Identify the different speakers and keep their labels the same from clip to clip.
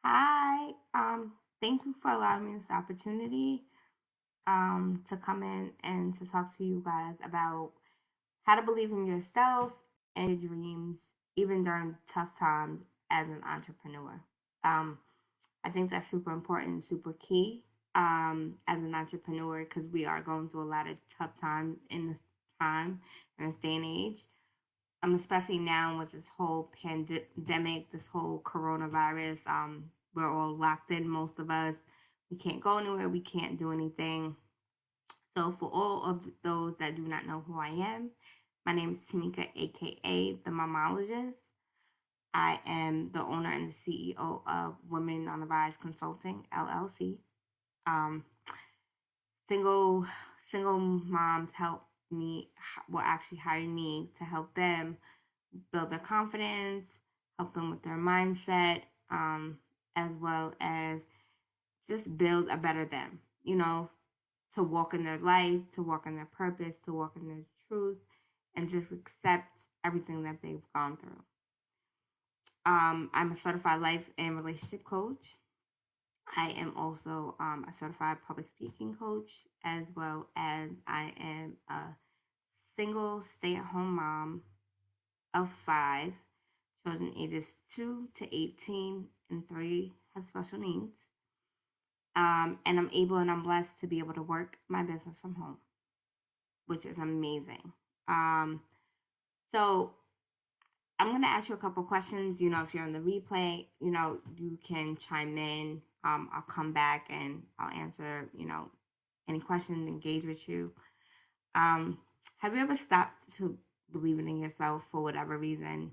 Speaker 1: Hi. Thank you for allowing me this opportunity to come in and to talk to you guys about how to believe in yourself and your dreams, even during tough times as an entrepreneur. Um, I think that's super important, super key as an entrepreneur because we are going through a lot of tough times in this time in this day and age. Especially now with this whole pandemic, this whole coronavirus. We're all locked in, most of us. We can't go anywhere. We can't do anything. So, for all of those that do not know who I am, my name is Tamika, aka the Momologist. I am the owner and the CEO of Women on the Rise Consulting LLC. Um, single single moms help me, will actually hire me to help them build their confidence, help them with their mindset, as well as just build a better them, to walk in their life, to walk in their purpose, to walk in their truth, and just accept everything that they've gone through. I'm a certified life and relationship coach. I am also a certified public speaking coach, as well as I am a single stay at home mom of five children ages 2 to 18, and three have special needs. And I'm able and I'm blessed to be able to work my business from home, which is amazing. So I'm going to ask you a couple questions. If you're on the replay, you can chime in. I'll come back and I'll answer, any questions, engage with you. Um, have you ever stopped to believing in yourself for whatever reason?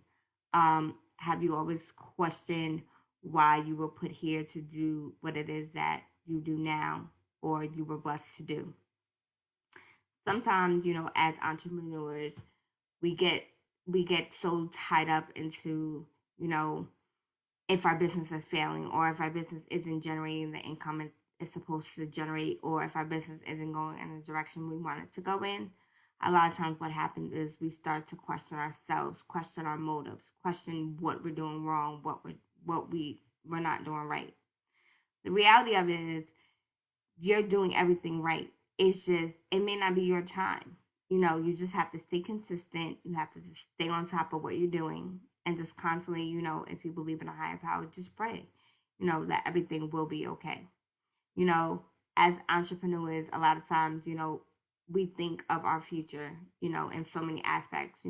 Speaker 1: Have you always questioned why you were put here to do what it is that you do now or you were blessed to do? Sometimes, as entrepreneurs, we get we get so tied up into, you know, if our business is failing or if our business isn't generating the income it's supposed to generate, or if our business isn't going in the direction we want it to go in. A lot of times what happens is we start to question ourselves, question our motives, question what we're doing wrong, we're not doing right. The reality of it is you're doing everything right. It's just it may not be your time. You just have to stay consistent. You have to just stay on top of what you're doing and just constantly, if you believe in a higher power, just pray, that everything will be okay. You know, as entrepreneurs, a lot of times, we think of our future, in so many aspects.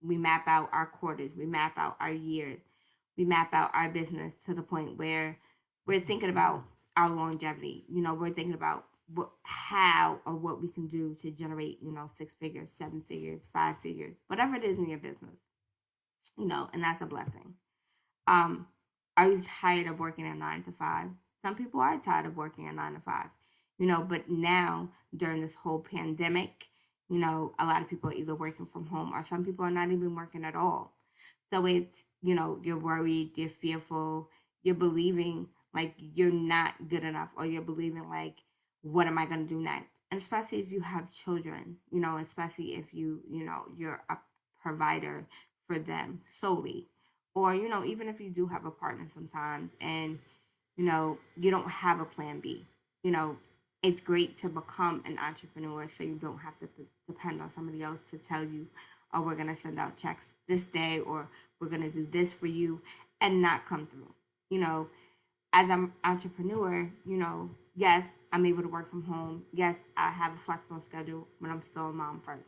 Speaker 1: We map out our quarters, we map out our years, we map out our business to the point where we're thinking about our longevity. We're thinking about how or what we can do to generate, six figures, seven figures, five figures, whatever it is in your business, and that's a blessing. Um, are you tired of working at 9 to 5? Some people are tired of working at 9 to 5, but now during this whole pandemic, a lot of people are either working from home or some people are not even working at all. So it's, you're worried, you're fearful, you're believing like you're not good enough, or you're believing like, what am I going to do next? And especially if you have children, especially if you're a provider for them solely, or even if you do have a partner sometimes and you don't have a plan B. you know it's great to become an entrepreneur so you don't have to depend on somebody else to tell you, oh, we're going to send out checks this day, or we're going to do this for you, and not come through. you know as an entrepreneur, yes, I'm able to work from home. Yes, I have a flexible schedule, but I'm still a mom first.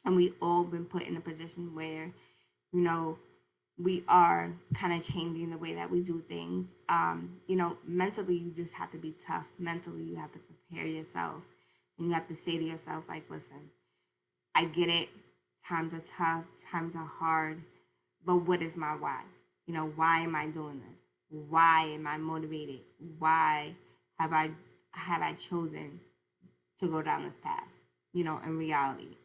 Speaker 1: And we all been put in a position where, you know, we are kind of changing the way that we do things. Mentally, you just have to be tough. Mentally, you have to prepare yourself. And you have to say to yourself, like, listen, I get it. Times are tough, times are hard, but what is my why? Why am I doing this? Why am I motivated? Why have I chosen to go down this path? In reality,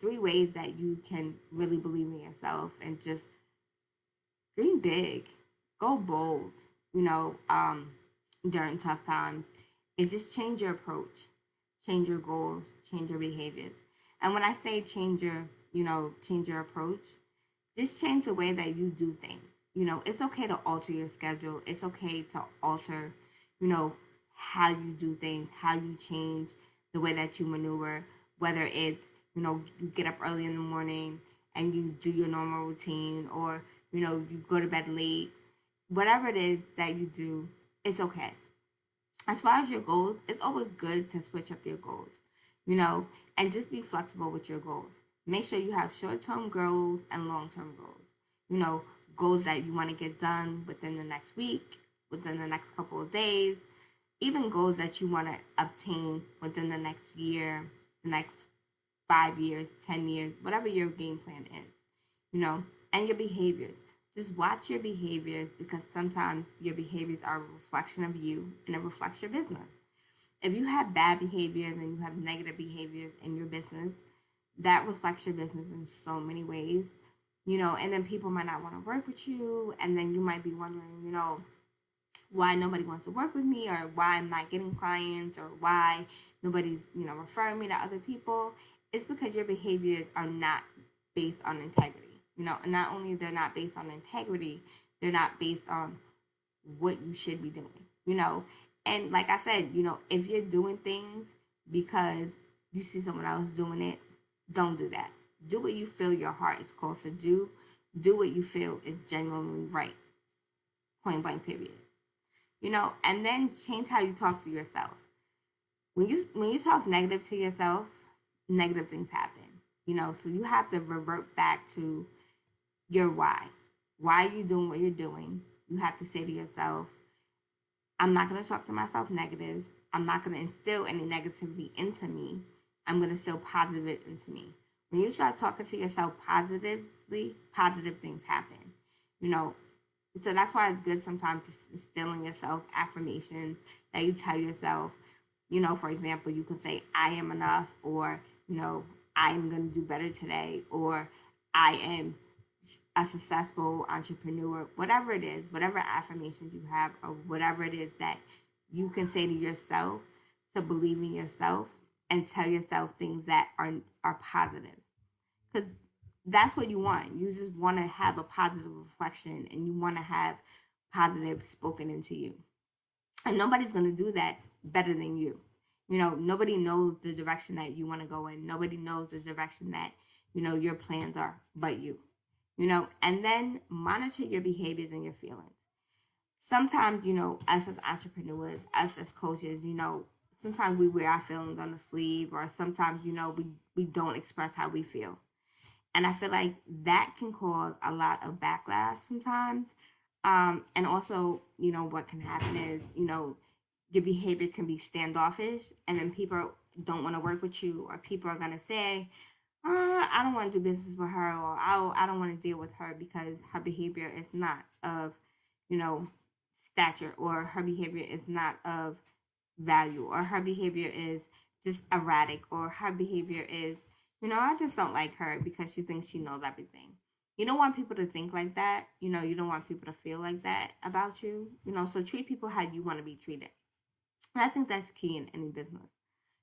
Speaker 1: three ways that you can really believe in yourself and just dream big, go bold. You know, um, During tough times, is just change your approach, change your goals, change your behaviors. And when I say change your approach, just change the way that you do things. it's okay to alter your schedule. It's okay to alter, you know, how you do things, how you change the way that you maneuver, whether it's, you get up early in the morning and you do your normal routine, or, you go to bed late. Whatever it is that you do, it's okay. As far as your goals, it's always good to switch up your goals, you know, and just be flexible with your goals. Make sure you have short term goals and long term goals. You know, goals that you want to get done within the next week, within the next couple of days, even goals that you want to obtain within the next year, the next 5 years, 10 years, whatever your game plan is, and your behaviors. Just watch your behaviors, because sometimes your behaviors are a reflection of you and it reflects your business. If you have bad behaviors and you have negative behaviors in your business, that reflects your business in so many ways, and then people might not want to work with you, and then you might be wondering, why nobody wants to work with me, or why I'm not getting clients, or why nobody's, referring me to other people. It's because your behaviors are not based on integrity. And not only they're not based on integrity, they're not based on what you should be doing, And like I said, if you're doing things because you see someone else doing it, don't do that. Do what you feel your heart is called to do. Do what you feel is genuinely right. Point blank, period. And then change how you talk to yourself. When you talk negative to yourself, negative things happen. So you have to revert back to your why. Why are you doing what you're doing? You have to say to yourself, I'm not going to talk to myself negative. I'm not going to instill any negativity into me. I'm going to instill positive into me. When you start talking to yourself positively, positive things happen. You know, so that's why it's good sometimes to instill in yourself affirmations that you tell yourself. For example, you can say, I am enough, or, I am going to do better today, or I am a successful entrepreneur, whatever it is, whatever affirmations you have, or whatever it is that you can say to yourself to believe in yourself and tell yourself things that are positive. Because that's what you want. You just want to have a positive reflection, and you want to have positive spoken into you. And nobody's going to do that better than you. Nobody knows the direction that you want to go in. Nobody knows the direction that, your plans are but you. And then monitor your behaviors and your feelings. Sometimes, us as entrepreneurs, us as coaches, sometimes we wear our feelings on the sleeve, or sometimes, we don't express how we feel. And I feel like that can cause a lot of backlash sometimes. And also, what can happen is, your behavior can be standoffish, and then people don't want to work with you, or people are going to say, I don't want to do business with her, or I don't want to deal with her because her behavior is not of, you know, stature, or her behavior is not of value, or her behavior is just erratic, or her behavior is, I just don't like her because she thinks she knows everything. You don't want people to think like that. You don't want people to feel like that about you. So treat people how you want to be treated. And I think that's key in any business.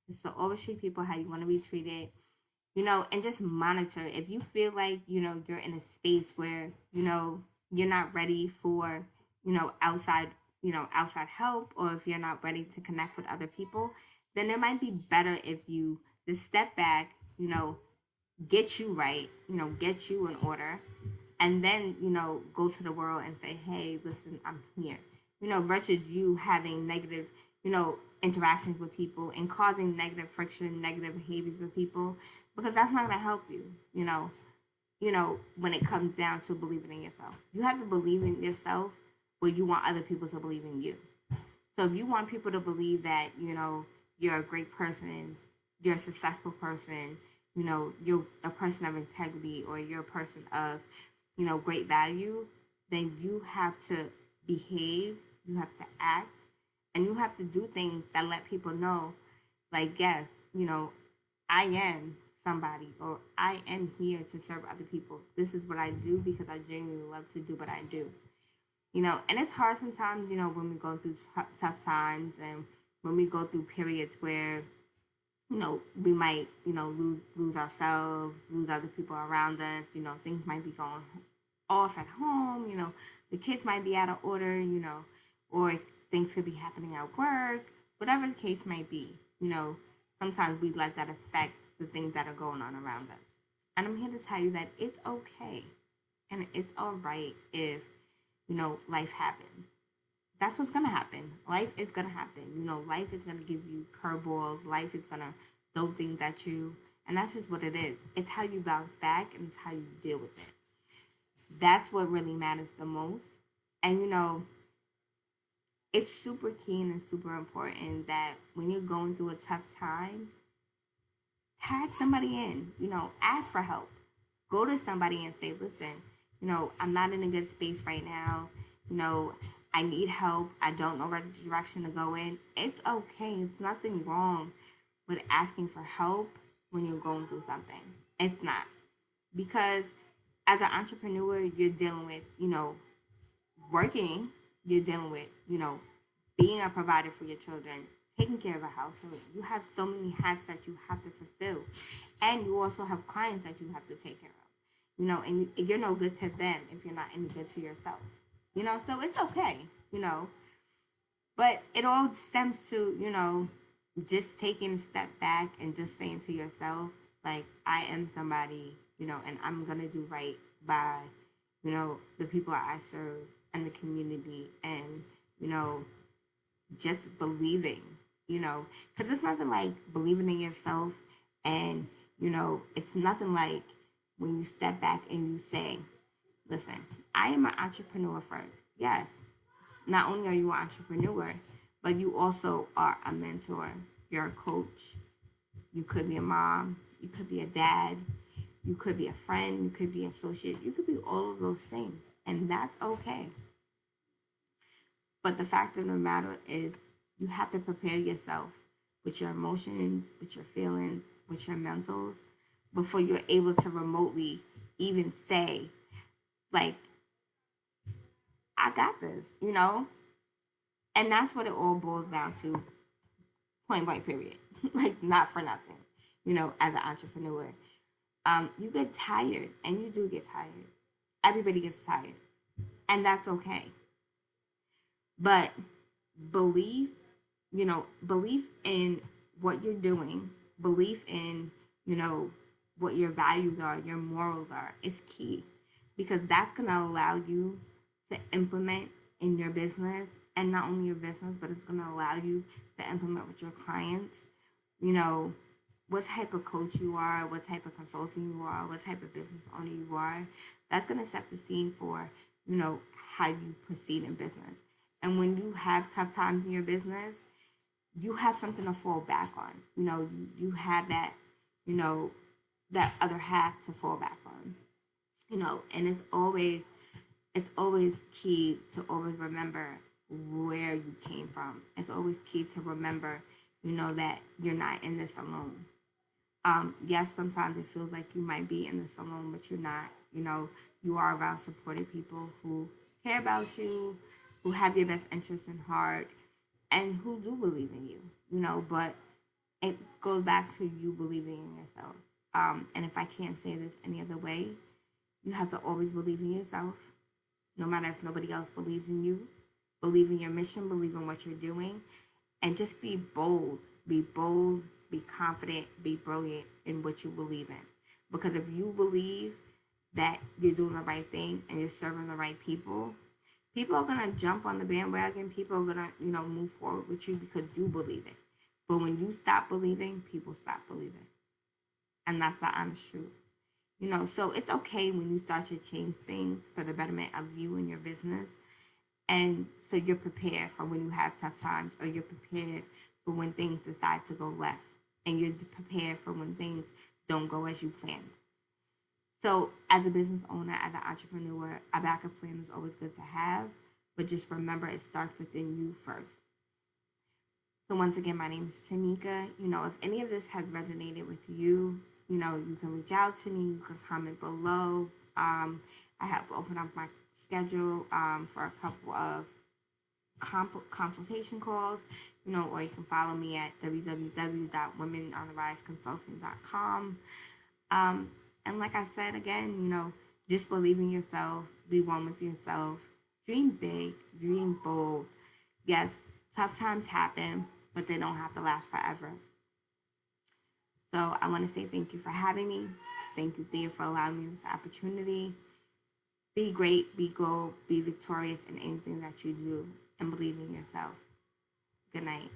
Speaker 1: Is to always treat people how you want to be treated, and just monitor. If you feel like, you're in a space where, you're not ready for, outside help, or if you're not ready to connect with other people, then it might be better if you just step back, get you right, get you in order, and then, go to the world and say, hey, listen, I'm here. Versus you having negative, interactions with people and causing negative friction, negative behaviors with people, because that's not going to help you, when it comes down to believing in yourself. You have to believe in yourself, but you want other people to believe in you. So if you want people to believe that, you're a great person, you're a successful person, you're a person of integrity, or you're a person of, great value, then you have to behave, you have to act, and you have to do things that let people know, like, yes, I am somebody, or I am here to serve other people. This is what I do because I genuinely love to do what I do. And it's hard sometimes, when we go through tough times, and when we go through periods where, we might, lose ourselves, lose other people around us, things might be going off at home, the kids might be out of order, or things could be happening at work, whatever the case might be, sometimes we let that affect the things that are going on around us. And I'm here to tell you that it's okay and it's all right if, life happens. That's what's gonna happen. Life is gonna happen. Life is gonna give you curveballs. Life is gonna throw things at you, and that's just what it is. It's how you bounce back, and it's how you deal with it. That's what really matters the most. And it's super keen and super important that when you're going through a tough time, tag somebody in. Ask for help. Go to somebody and say, listen, I'm not in a good space right now. You know, I need help. I don't know what direction to go in. It's okay. It's nothing wrong with asking for help when you're going through something. It's not. Because as an entrepreneur, you're dealing with, working, you're dealing with, being a provider for your children, taking care of a household. You have so many hats that you have to fulfill. And you also have clients that you have to take care of. And you're no good to them if you're not any good to yourself. So it's okay, you know. But it all stems to, just taking a step back and just saying to yourself, like, I am somebody, and I'm going to do right by, the people I serve and the community and, just believing, because it's nothing like believing in yourself. And, it's nothing like when you step back and you say, listen, I am an entrepreneur first. Yes, not only are you an entrepreneur, but you also are a mentor. You're a coach. You could be a mom. You could be a dad. You could be a friend. You could be an associate. You could be all of those things. And that's okay. But the fact of the matter is, you have to prepare yourself with your emotions, with your feelings, with your mentals, before you're able to remotely even say, like, I got this. And that's what it all boils down to, point blank, period. Like, not for nothing, as an entrepreneur. You get tired, and you do get tired. Everybody gets tired, and that's okay. But believe, belief in what you're doing, belief in, you know, what your values are, your morals are, is key, because that's going to allow you to implement in your business, and not only your business, but it's going to allow you to implement with your clients, you know, what type of coach you are, what type of consultant you are, what type of business owner you are. That's going to set the scene for, how you proceed in business. And when you have tough times in your business, you have something to fall back on. You have that, you know, that other half to fall back on. And it's always key to always remember where you came from. It's always key to remember, that you're not in this alone. Yes, sometimes it feels like you might be in this alone, but you're not. You are around supportive people who care about you, who have your best interest in heart, and who do believe in you. But it goes back to you believing in yourself. And if I can't say this any other way, you have to always believe in yourself, no matter if nobody else believes in you. Believe in your mission, believe in what you're doing, and just be bold. Be bold, be confident, be brilliant in what you believe in. Because if you believe that you're doing the right thing and you're serving the right people, people are gonna jump on the bandwagon. People are gonna, move forward with you because you believe it. But when you stop believing, people stop believing. And that's the honest truth. So it's okay when you start to change things for the betterment of you and your business. And so you're prepared for when you have tough times, or you're prepared for when things decide to go left, and you're prepared for when things don't go as you planned. So, as a business owner, as an entrepreneur, a backup plan is always good to have, but just remember it starts within you first. So, once again, my name is Tanika. If any of this has resonated with you, you can reach out to me, you can comment below. I have opened up my schedule for a couple of consultation calls, or you can follow me at www.womenontheriseconsulting.com. And like I said again, Just believe in yourself, be one with yourself, dream big, dream bold. Yes, tough times happen, but they don't have to last forever. So I want to say thank you for having me. Thank you, Thea, for allowing me this opportunity. Be great, be gold, be victorious in anything that you do, and believe in yourself. Good night.